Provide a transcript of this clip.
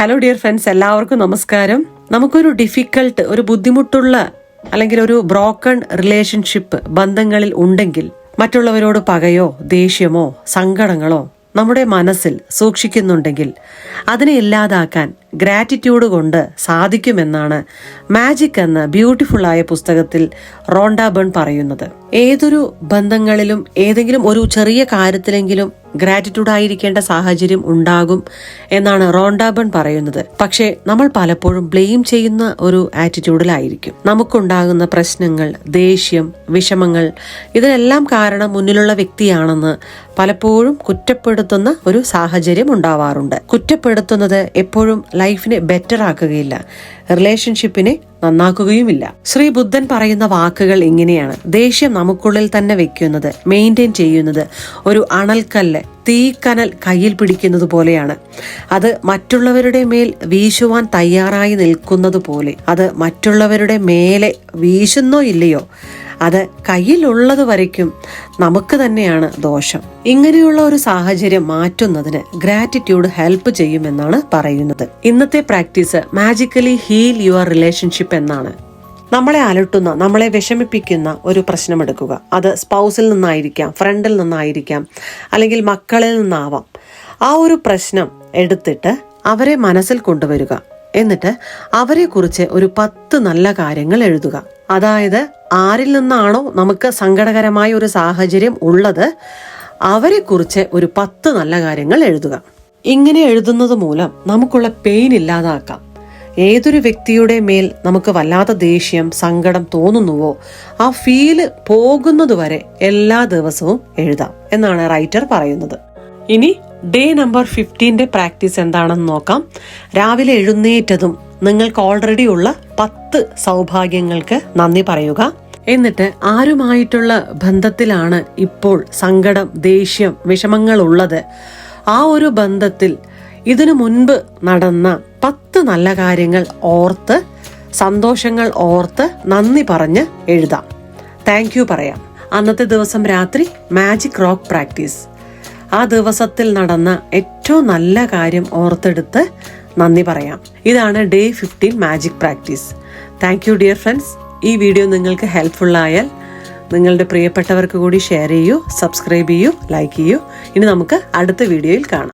Hello dear friends, എല്ലാവർക്കും നമസ്കാരം. നമുക്കൊരു ഡിഫിക്കൽട്ട്, ഒരു ബുദ്ധിമുട്ടുള്ള അല്ലെങ്കിൽ ഒരു ബ്രോക്കൺ റിലേഷൻഷിപ്പ് ബന്ധങ്ങളിൽ ഉണ്ടെങ്കിൽ മറ്റുള്ളവരോട് പകയോ ദേഷ്യമോ സങ്കടങ്ങളോ നമ്മുടെ മനസ്സിൽ സൂക്ഷിക്കുന്നുണ്ടെങ്കിൽ അതിനെ ഇല്ലാതാക്കാൻ ഗ്രാറ്റിറ്റ്യൂഡ് കൊണ്ട് സാധിക്കുമെന്നാണ് മാജിക് എന്ന ബ്യൂട്ടിഫുള്ളായ പുസ്തകത്തിൽ റോണ്ട ബേൺ പറയുന്നത്. ഏതൊരു ബന്ധങ്ങളിലും ഏതെങ്കിലും ഒരു ചെറിയ കാര്യത്തിലെങ്കിലും ഗ്രാറ്റിറ്റ്യൂഡ് ആയിരിക്കേണ്ട സാഹചര്യം ഉണ്ടാകും എന്നാണ് റോണ്ട ബേൺ പറയുന്നത്. പക്ഷേ നമ്മൾ പലപ്പോഴും ബ്ലെയിം ചെയ്യുന്ന ഒരു ആറ്റിറ്റ്യൂഡിലായിരിക്കും. നമുക്കുണ്ടാകുന്ന പ്രശ്നങ്ങൾ, ദേഷ്യം, വിഷമങ്ങൾ, ഇതിനെല്ലാം കാരണം മുന്നിലുള്ള വ്യക്തിയാണെന്ന് പലപ്പോഴും കുറ്റപ്പെടുത്തുന്ന ഒരു സാഹചര്യം ഉണ്ടാവാറുണ്ട്. കുറ്റപ്പെടുത്തുന്നത് എപ്പോഴും ലൈഫിനെ ബെറ്റർ ആക്കുകയില്ല, റിലേഷൻഷിപ്പിനെ നന്നാക്കുകയുമില്ല. ശ്രീ ബുദ്ധൻ പറയുന്ന വാക്കുകൾ ഇങ്ങനെയാണ്: ദേഷ്യം നമുക്കുള്ളിൽ തന്നെ വെക്കുന്നത്, മെയിൻറ്റെയിൻ ചെയ്യുന്നത് ഒരു അണൽക്കല്ല് തീക്കനൽ കയ്യിൽ പിടിക്കുന്നത് പോലെയാണ്. അത് മറ്റുള്ളവരുടെ മേൽ വീശുവാൻ തയ്യാറായി നിൽക്കുന്നത് പോലെ. അത് മറ്റുള്ളവരുടെ മേലെ വീശുന്നോ ഇല്ലയോ, അത് കയ്യിലുള്ളത് വരയ്ക്കും നമുക്ക് തന്നെയാണ് ദോഷം. ഇങ്ങനെയുള്ള ഒരു സാഹചര്യം മാറ്റുന്നതിന് ഗ്രാറ്റിറ്റ്യൂഡ് ഹെൽപ്പ് ചെയ്യുമെന്നാണ് പറയുന്നത്. ഇന്നത്തെ practice magically heal your relationship എന്നാണ്. നമ്മളെ അലട്ടുന്ന, നമ്മളെ വിഷമിപ്പിക്കുന്ന ഒരു പ്രശ്നം എടുക്കുക. അത് സ്പൗസിൽ നിന്നായിരിക്കാം, ഫ്രണ്ടിൽ നിന്നായിരിക്കാം, അല്ലെങ്കിൽ മക്കളിൽ നിന്നാവാം. ആ ഒരു പ്രശ്നം എടുത്തിട്ട് അവരെ മനസ്സിൽ കൊണ്ടുവരിക. എന്നിട്ട് അവരെ കുറിച്ച് ഒരു 10 നല്ല കാര്യങ്ങൾ എഴുതുക. അതായത് ആരിൽ നിന്നാണോ നമുക്ക് സങ്കടകരമായ ഒരു സാഹചര്യം ഉള്ളത്, അവരെ കുറിച്ച് ഒരു 10 നല്ല കാര്യങ്ങൾ എഴുതുക. ഇങ്ങനെ എഴുതുന്നത് മൂലം നമുക്കുള്ള പെയിൻ ഇല്ലാതാക്കാം. ഏതൊരു വ്യക്തിയുടെ മേൽ നമുക്ക് വല്ലാത്ത ദേഷ്യം, സങ്കടം തോന്നുന്നുവോ ആ ഫീല് പോകുന്നതുവരെ എല്ലാ ദിവസവും എഴുതാം എന്നാണ് റൈറ്റർ പറയുന്നത്. ഇനി ഡേ നമ്പർ 15 പ്രാക്ടീസ് എന്താണെന്ന് നോക്കാം. രാവിലെ എഴുന്നേറ്റതും നിങ്ങൾക്ക് ഓൾറെഡി ഉള്ള 10 സൗഭാഗ്യങ്ങൾക്ക് നന്ദി പറയുക. എന്നിട്ട് ആരുമായിട്ടുള്ള ബന്ധത്തിലാണ് ഇപ്പോൾ സങ്കടം, ദേഷ്യം, വിഷമങ്ങൾ ഉള്ളത്, ആ ഒരു ബന്ധത്തിൽ ഇതിനു മുൻപ് നടന്ന 10 നല്ല കാര്യങ്ങൾ ഓർത്ത്, സന്തോഷങ്ങൾ ഓർത്ത് നന്ദി പറഞ്ഞ് എഴുതാം. താങ്ക് യു പറയാം. അന്നത്തെ ദിവസം രാത്രി മാജിക് റോക്ക് പ്രാക്ടീസ്. ആ ദിവസത്തിൽ നടന്ന ഏറ്റവും നല്ല കാര്യം ഓർത്തെടുത്ത് നന്ദി പറയാം. ഇതാണ് day 15 magic practice. Thank you dear friends. ഈ വീഡിയോ നിങ്ങൾക്ക് ഹെൽപ്ഫുൾ ആയാൽ നിങ്ങളുടെ പ്രിയപ്പെട്ടവർക്ക് കൂടി ഷെയർ ചെയ്യൂ, സബ്സ്ക്രൈബ് ചെയ്യൂ, ലൈക്ക് ചെയ്യൂ. ഇനി നമുക്ക് അടുത്ത വീഡിയോയിൽ കാണാം.